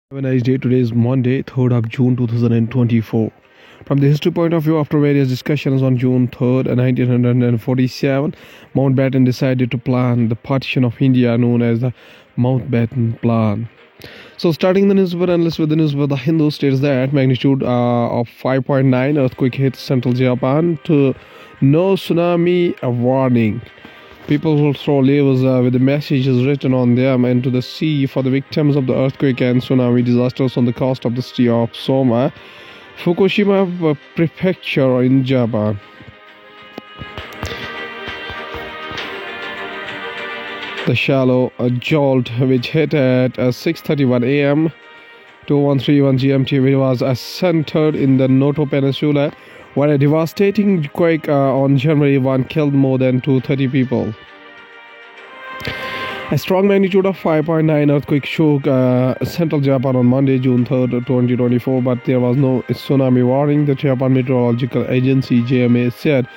Have a nice day. Today is Monday, 3rd of June 2024. From the history point of view, after various discussions on June 3rd, 1947, Mountbatten decided to plan the partition of India known as the Mountbatten Plan. So, starting the newspaper analyst with the newspaper, The Hindu states that magnitude of 5.9 earthquake hit central Japan to no tsunami warning. People will throw leaves with the messages written on them into the sea for the victims of the earthquake and tsunami disasters on the coast of the city of Soma, Fukushima Prefecture in Japan. The shallow jolt, which hit at 6:31 a.m. 2131 GMT, was centered in the Noto Peninsula, where a devastating quake on January 1 killed more than 230 people. A strong magnitude of 5.9 earthquake shook central Japan on Monday, June 3rd, 2024, but there was no tsunami warning, the Japan Meteorological Agency (JMA) said.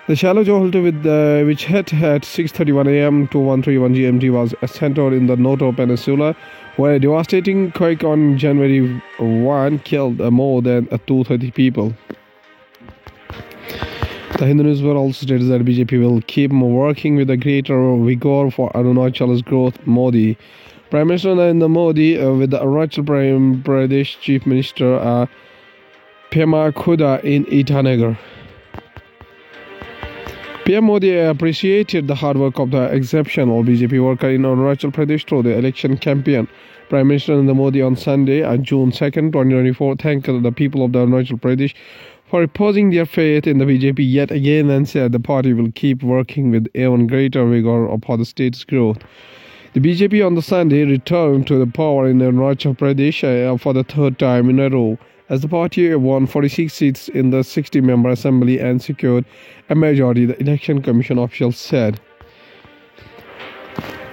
The shallow jolt, which hit at 6:31 a.m. 2131 GMT, was centered in the Noto Peninsula, where a devastating quake on January 1 killed more than 230 people. The Hindu newspaper also states that BJP will keep working with a greater vigor for Arunachal's growth. Modi, Prime Minister Narendra Modi, with the Arunachal Pradesh Chief Minister Pema Khuda in Itanagar. PM Modi appreciated the hard work of the exceptional BJP worker in Arunachal Pradesh through the election campaign. Prime Minister Narendra Modi on Sunday, June 2nd, 2024, thanked the people of the Arunachal Pradesh for reposing their faith in the BJP yet again and said the party will keep working with even greater vigor for the state's growth. The BJP on the Sunday returned to the power in Arunachal Pradesh for the third time in a row, as the party won 46 seats in the 60-member assembly and secured a majority, the Election Commission officials said.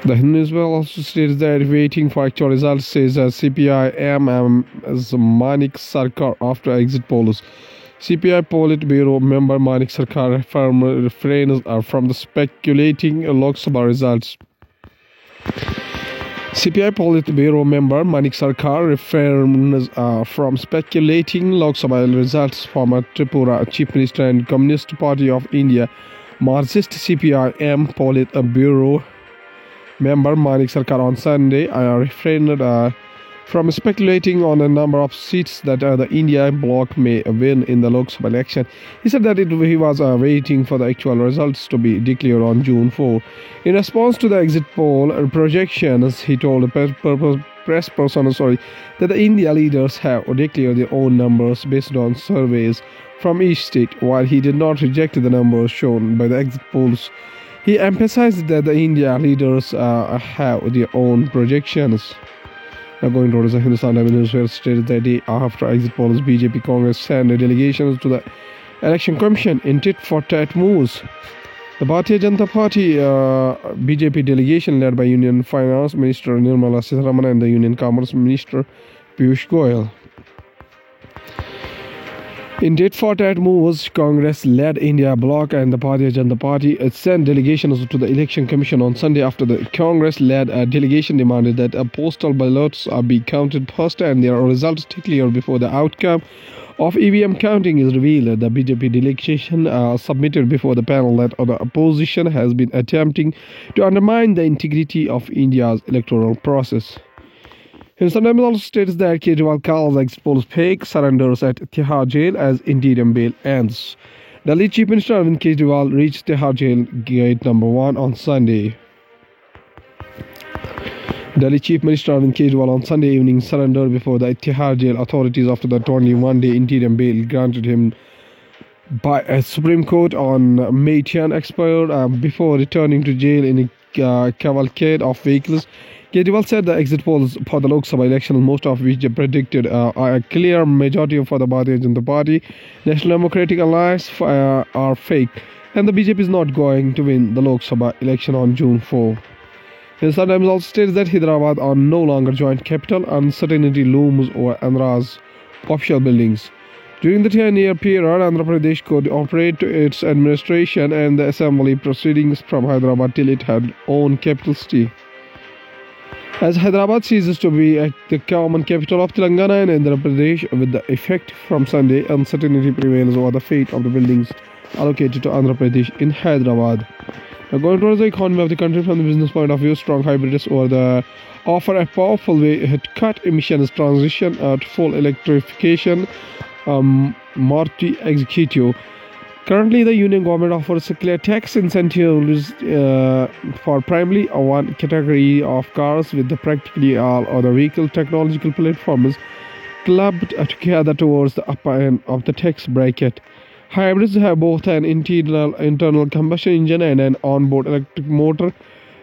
The Hindu newspaper also states that waiting for actual results, says CPI-MM's Manik Sarkar after exit polls. CPI Politburo member Manik Sarkar refrains from the speculating Lok Sabha results. CPI Politburo member Manik Sarkar refrains from speculating Lok Sabha results. Former Tripura Chief Minister and Communist Party of India Marxist CPI-M Politburo member Manik Sarkar on Sunday refrained from speculating on the number of seats that the India bloc may win in the Lok Sabha election. He said that he was waiting for the actual results to be declared on June 4. In response to the exit poll projections, he told the press person that the India leaders have declared their own numbers based on surveys from each state. While he did not reject the numbers shown by the exit polls, he emphasized that the India leaders have their own projections. Now going towards the Hindustan Times newspaper stated that day after exit polls, BJP Congress sent delegations to the Election Commission in tit-for-tat moves. The Bharatiya Janata Party BJP delegation led by Union Finance Minister Nirmala Sitharaman and the Union Commerce Minister Piyush Goyal. In tit-for-tat moves, Congress-led India bloc and the Bharatiya Janata Party sent delegations to the Election Commission on Sunday after the Congress-led delegation demanded that postal ballots be counted first and their results declared before the outcome of EVM counting is revealed. The BJP delegation submitted before the panel that the opposition has been attempting to undermine the integrity of India's electoral process. Hindustan Times also states that Kejriwal calls exit polls fake, surrenders at Tihar jail as interim bail ends. Delhi Chief Minister Arvind Kejriwal reached Tihar jail gate number 1 on Sunday. Delhi Chief Minister Arvind Kejriwal on Sunday evening surrendered before the Tihar jail authorities after the 21-day interim bail granted him by a Supreme Court on May 10 expired before returning to jail in a cavalcade of vehicles. Kejriwal said the exit polls for the Lok Sabha election, most of which predicted a clear majority for the Bharatiya Janata Party, National Democratic Alliance are fake, and the BJP is not going to win the Lok Sabha election on June 4. Hindustan Times also states that Hyderabad are no longer joint capital. Uncertainty looms over Andhra's official buildings. During the 10-year period, Andhra Pradesh could operate its administration and the assembly proceedings from Hyderabad till it had own capital city. As Hyderabad ceases to be the common capital of Telangana and Andhra Pradesh, with the effect from Sunday, uncertainty prevails over the fate of the buildings allocated to Andhra Pradesh in Hyderabad. Now, going towards the economy of the country from the business point of view, strong hybrids over the offer a powerful way to cut emissions, transition to full electrification. Maruti Executive. Currently, the union government offers clear tax incentives for primarily one category of cars, with practically all other vehicle technological platforms clubbed together towards the upper end of the tax bracket. Hybrids have both an internal combustion engine and an onboard electric motor,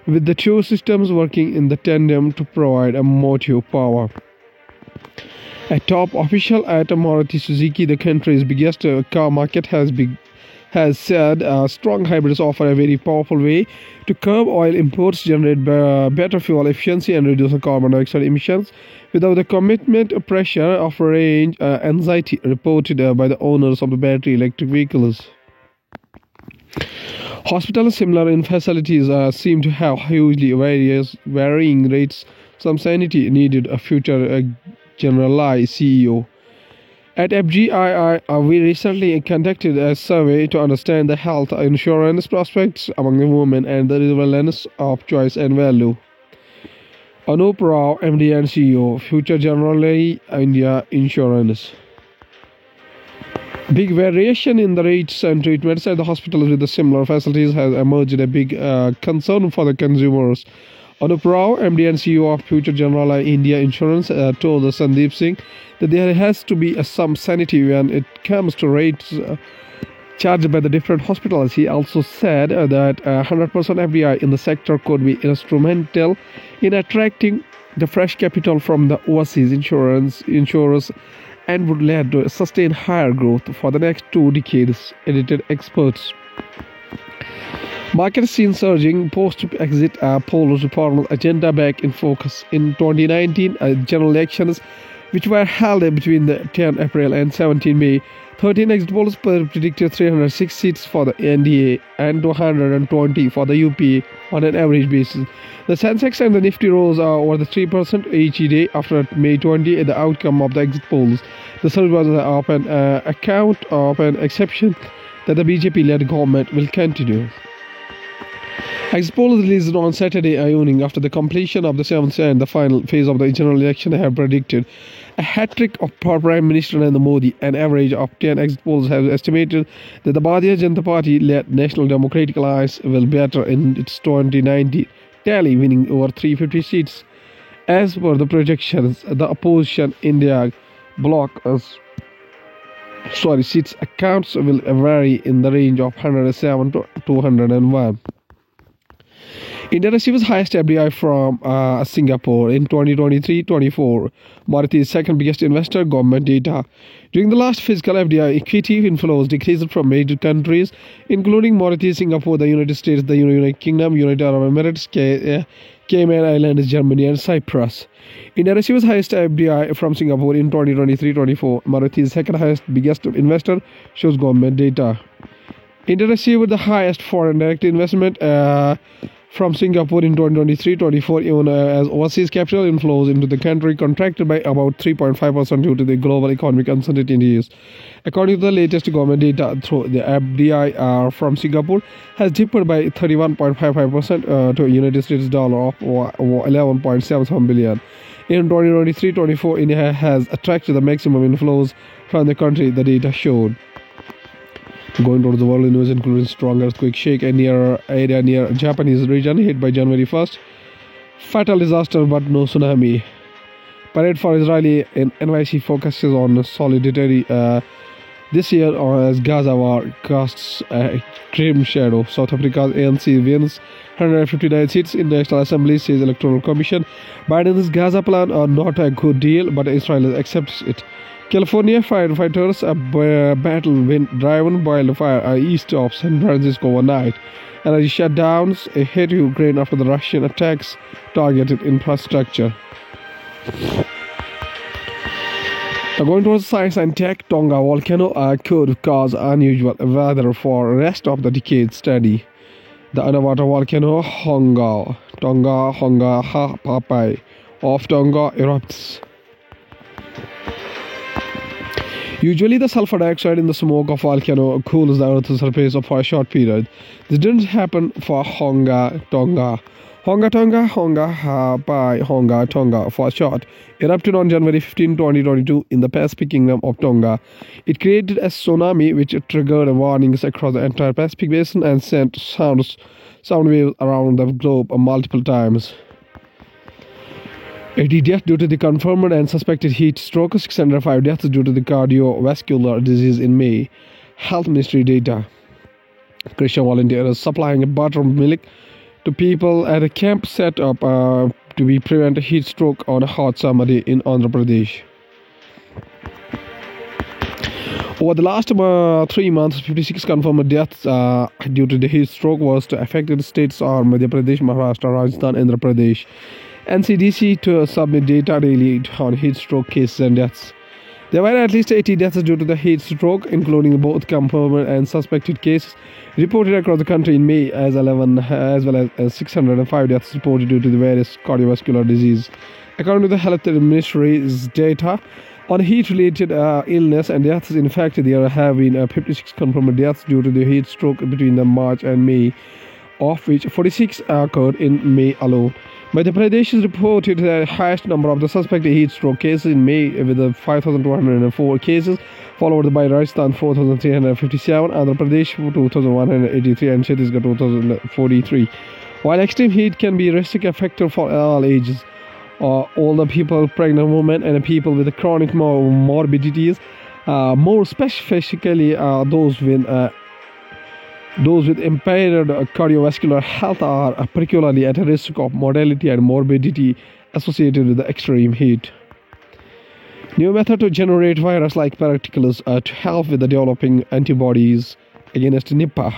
with the two systems working in the tandem to provide a motive power. A top official at Maruti Suzuki, the country's biggest car market, has said strong hybrids offer a very powerful way to curb oil imports, generate better fuel efficiency, and reduce carbon dioxide emissions without the commitment pressure of range anxiety reported by the owners of the battery electric vehicles. Hospitals similar in facilities seem to have hugely varying rates. Some sanity needed a future generalized CEO. At FGII, we recently conducted a survey to understand the health insurance prospects among the women and the relevance of choice and value. Anup Rao, MD and CEO, Future Generali India Insurance. Big variation in the rates and treatments at the hospitals with the similar facilities has emerged a big concern for the consumers. Anup Rao, MD and CEO of Future Generali India Insurance, told Sandeep Singh that there has to be some sanity when it comes to rates charged by the different hospitals. He also said that 100% FDI in the sector could be instrumental in attracting the fresh capital from the overseas insurers and would lead to sustained higher growth for the next 2 decades, edited experts. Market seen surging post-exit polls reform agenda back in focus in 2019 general elections, which were held between the 10 April and 17 May. 13 exit polls predicted 306 seats for the NDA and 220 for the UPA on an average basis. The Sensex and the Nifty rose over the 3% each day after May 20, the outcome of the exit polls. The surge was of an account of an exception that the BJP-led government will continue. Exit polls released on Saturday evening after the completion of the 7th and the final phase of the general election have predicted a hat-trick of Prime Minister Narendra Modi. An average of 10 exit polls have estimated that the Bharatiya Janata Party-led National Democratic Alliance will better in its 2019 tally, winning over 350 seats. As per the projections, the opposition India bloc seats accounts will vary in the range of 107 to 201. India receives highest FDI from Singapore in 2023-24. Maruti is second biggest investor, government data. During the last fiscal, FDI equity inflows decreased from major countries, including Maruti, Singapore, the United States, the United Kingdom, United Arab Emirates, Cayman Islands, Germany, and Cyprus. India receives highest FDI from Singapore in 2023-24. Maruti is second highest biggest investor, shows government data. India received the highest foreign direct investment from Singapore in 2023-24, even as overseas capital inflows into the country contracted by about 3.5% due to the global economic uncertainties. According to the latest government data, the FDI from Singapore has dipped by 31.55% to United States dollar of 11.77 billion. In 2023-24, India has attracted the maximum inflows from the country, the data showed. Going towards the world news, including strong earthquake shake a area near Japanese region hit by January 1st. Fatal disaster but no tsunami. Parade for Israeli in NYC focuses on solidarity this year as Gaza war casts a grim shadow. South Africa's ANC wins 159 seats in the National Assembly, says Electoral Commission. Biden's Gaza plan are not a good deal, but Israel accepts it. California firefighters battle wind-driven wildfire east of San Francisco overnight. Energy shutdowns hit Ukraine after the Russian attacks targeted infrastructure. Going towards science and tech, Tonga volcano could cause unusual weather for rest of the decade study. The underwater volcano Tonga Ha'apai of Tonga erupts. Usually, the sulfur dioxide in the smoke of volcano cools the Earth's surface for a short period. This didn't happen for Tonga Ha'apai Tonga for short, erupted on January 15, 2022 in the Pacific Kingdom of Tonga. It created a tsunami which triggered warnings across the entire Pacific Basin and sent sound waves around the globe multiple times. 80 deaths due to the confirmed and suspected heat stroke, 605 deaths due to the cardiovascular disease in May. Health Ministry data. Christian volunteers supplying buttermilk to people at a camp set up to prevent a heat stroke on a hot summer day in Andhra Pradesh. Over the last 3 months, 56 confirmed deaths due to the heat stroke was to affected states are Madhya Pradesh, Maharashtra, Rajasthan, Andhra Pradesh. NCDC to submit data daily on heat stroke cases and deaths. There were at least 80 deaths due to the heat stroke, including both confirmed and suspected cases, reported across the country in May, as well as 605 deaths reported due to the various cardiovascular disease. According to the Health Ministry's data on heat-related illness and deaths, in fact, there have been 56 confirmed deaths due to the heat stroke between the March and May, of which 46 occurred in May alone. Madhya Pradesh has reported the highest number of the suspected heat stroke cases in May with 5,204 cases, followed by Rajasthan 4,357, Andhra Pradesh 2,183 and Chhattisgarh 2,043. While extreme heat can be a risk factor for all ages, older people, pregnant women, and people with chronic morbidities, more specifically those with impaired cardiovascular health are particularly at a risk of mortality and morbidity associated with the extreme heat. New method to generate virus-like particles to help with the developing antibodies against Nipah.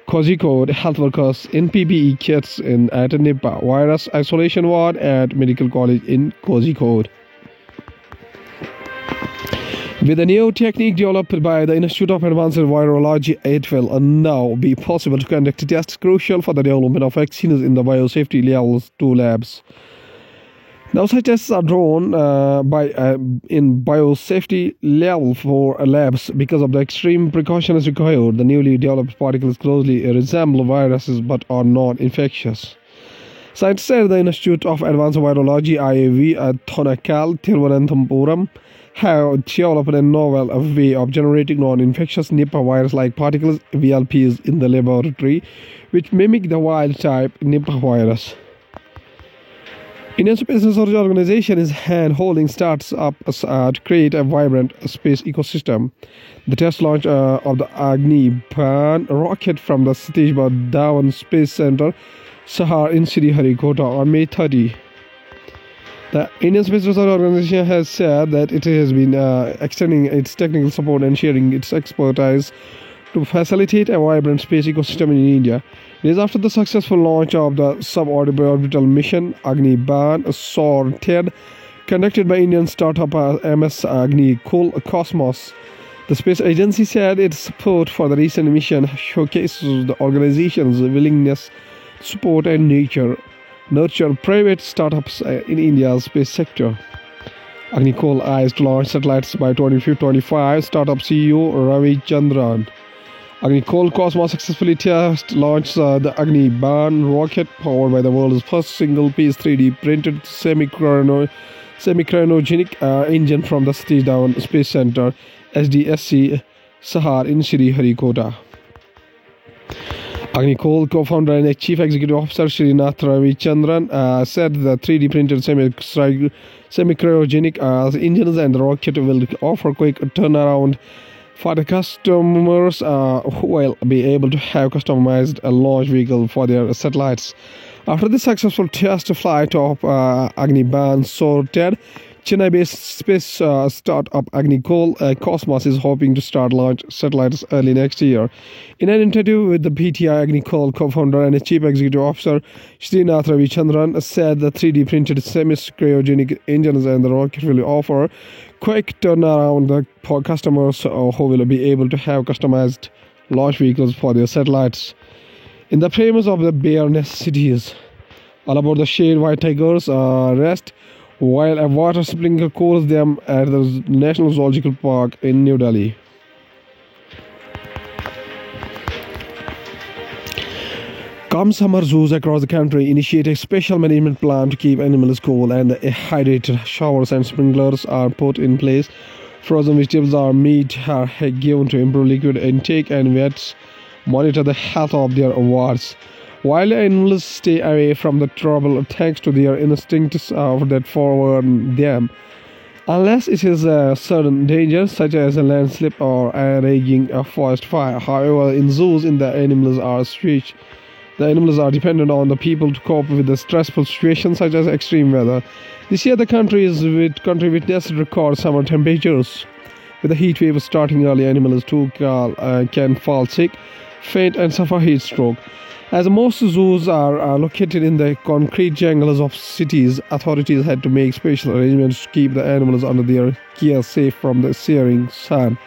Kozhikode health workers in PPE kits at Nipah virus isolation ward at Medical College in Kozhikode. With a new technique developed by the Institute of Advanced Virology, it will now be possible to conduct tests crucial for the development of vaccines in the biosafety levels 2 labs. Now, such tests are drawn in biosafety level 4 labs because of the extreme precautions required. The newly developed particles closely resemble viruses but are not infectious. Scientists at the Institute of Advanced Virology (IAV) at Thonakal, Thiruvananthapuram have developed a novel way of generating non-infectious Nipah virus-like particles (VLPs) in the laboratory, which mimic the wild-type Nipah virus. Indian Space Research Organization is hand-holding startups to create a vibrant space ecosystem. The test launch of the Agni-Baan rocket from the Satish Dhawan Space Center, Sahar in Sriharikota on May 30. The Indian Space Research Organization has said that it has been extending its technical support and sharing its expertise to facilitate a vibrant space ecosystem in India. It is after the successful launch of the suborbital mission Agni-Baan SOR-10 conducted by Indian startup MS Agni Cosmos. The space agency said its support for the recent mission showcases the organization's willingness to support and nurture private startups in India's space sector. Agnikol eyes to launch satellites by 2025, startup CEO Ravi Chandran. Agnikol Cosmos successfully launched the Agni-Baan rocket powered by the world's first single-piece 3D printed semi-cryogenic engine from the Satish Dhawan Space Center, SDSC, Sahar in Sriharikota. Agnikol co-founder and chief executive officer Srinath Ravichandran said the 3D printed semi-cryogenic engines and the rocket will offer quick turnaround for the customers who will be able to have customized a launch vehicle for their satellites. After the successful test flight of Agni-Baan SOR-10, Chennai-based space startup Agnikol Cosmos is hoping to start launch satellites early next year. In an interview with the PTI, Agnikol co-founder and chief executive officer Srinath Ravichandran said the 3D printed semi-cryogenic engines and the rocket will offer quick turnaround for customers who will be able to have customized launch vehicles for their satellites. In the famous of the bare necessities, all about the shade white tigers rest while a water sprinkler cools them at the National Zoological Park in New Delhi. Come summer, zoos across the country initiate a special management plan to keep animals cool and hydrated. Showers and sprinklers are put in place. Frozen vegetables or meat are given to improve liquid intake, and vets monitor the health of their wards. While animals stay away from the trouble thanks to their instincts that forward them, unless it is a sudden danger such as a landslip or a raging forest fire. However, in zoos, the animals are dependent on the people to cope with the stressful situations such as extreme weather. This year, the country witnessed record summer temperatures. With the heat wave starting early, animals too can fall sick, faint, and suffer heat stroke. As most zoos are located in the concrete jungles of cities, authorities had to make special arrangements to keep the animals under their care, safe from the searing sun.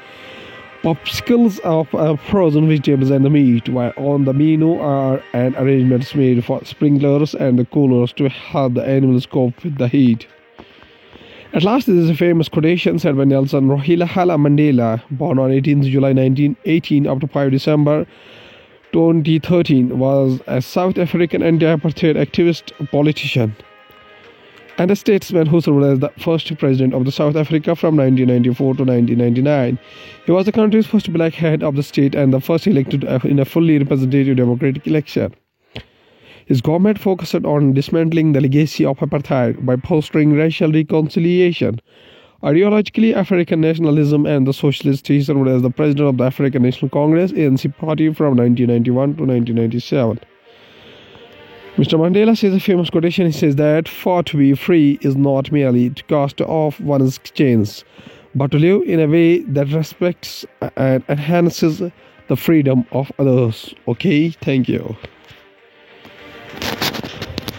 Popsicles of frozen vegetables and the meat, while on the menu are and arrangements made for sprinklers and the coolers to help the animals cope with the heat. At last, there is a famous quotation said by Nelson Rolihlahla Mandela, born on 18th July 1918 up to 5 December 2013, was a South African anti-apartheid activist, politician, and a statesman who served as the first president of South Africa from 1994 to 1999. He was the country's first black head of the state and the first elected in a fully representative democratic election. His government focused on dismantling the legacy of apartheid by fostering racial reconciliation, ideologically African nationalism, and the socialist. He served as the president of the African National Congress (ANC) party from 1991 to 1997. Mr. Mandela says a famous quotation. He says that for to be free is not merely to cast off one's chains, but to live in a way that respects and enhances the freedom of others. Okay, thank you.